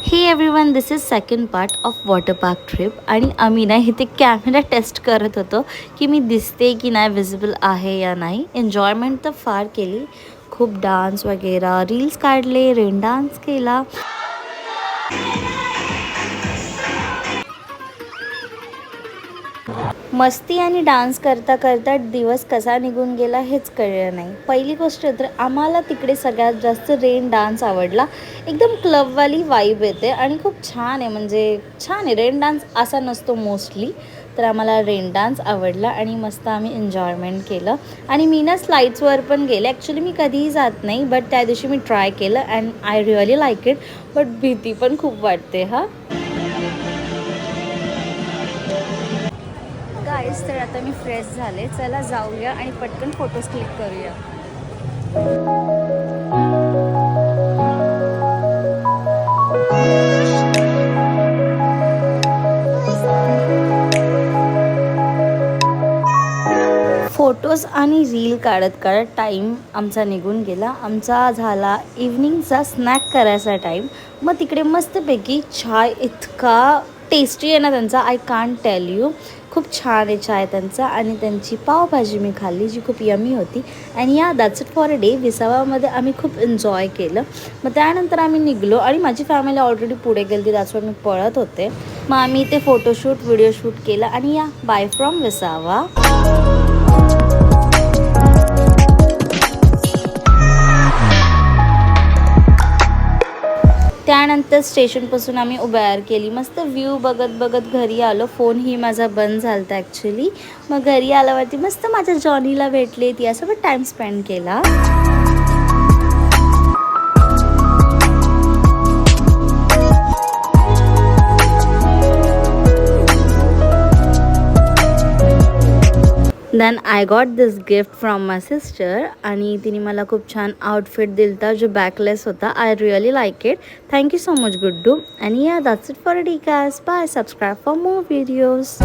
हे everyone, this is second part of water park trip. आणि आम्ही ना इथे कॅमेरा टेस्ट करत होतो की मी दिसते की नाही, विजिबल आहे या नाही. एन्जॉयमेंट तर फार केली, खूप डान्स वगैरे, रील्स काढले, रेन डान्स केला. मस्ती आणि डान्स करता करता दिवस कसा निघून गेला हेच कळलं नाही. पहिली गोष्ट तर आम्हाला तिकडे सगळ्यात जास्त रेन डान्स आवडला. एकदम क्लबवाली वाईब येते आणि खूप छान आहे, म्हणजे छान आहे. रेन डान्स असा नसतो मोस्टली, तर आम्हाला रेन डान्स आवडला आणि मस्त आम्ही एन्जॉयमेंट केलं. आणि मी ना स्लाईड्सवर पण गेले. ॲक्च्युली मी कधीही जात नाही, बट त्या दिवशी मी ट्राय केलं and I really like it. But भीती पण खूप वाटते हां. गाईस, तर आता मी फ्रेश झाले. चला जाऊया आणि पटकन फोटोज क्लिक करूया. फोटोज आणि रील काढत काढत टाईम आमचा निघून गेला. आमचा झाला इव्हनिंगचा स्नॅक करायचा टाईम. मग तिकडे मस्तपैकी चाय इतका टेस्टी आहे ना त्यांचा, आय कांट टेल यू. खूप छान आहे चाय त्यांचा. आणि त्यांची पावभाजी मी खाल्ली, जी खूप यमी होती. आणि या that's it for a day. विसावामध्ये आम्ही खूप एन्जॉय केलं. मग त्यानंतर आम्ही निघलो आणि माझी फॅमिली ऑलरेडी पुढे गेली, दॅट्स वर मी पळत होते. मग आम्ही इथे फोटोशूट, व्हिडिओ शूट केलं आणि या बाय फ्रॉम विसावा. त्यानंतर स्टेशनपासून आम्ही उबेर केली. मस्त व्ह्यू बघत बघत घरी आलो. फोनही माझा बंद झाला होता ॲक्च्युली. मग घरी आल्यावरती मस्त माझ्या जॉनीला भेटले, तिच्यासोबत टाईम स्पेंड केला. Then I got this gift from my sister. आणि तिने मला खूप छान आउटफिट दिलता, जो बॅकलेस होता. I really like it. Thank you so much Guddu. आणि या that's it for the guys. Bye. Subscribe for more videos.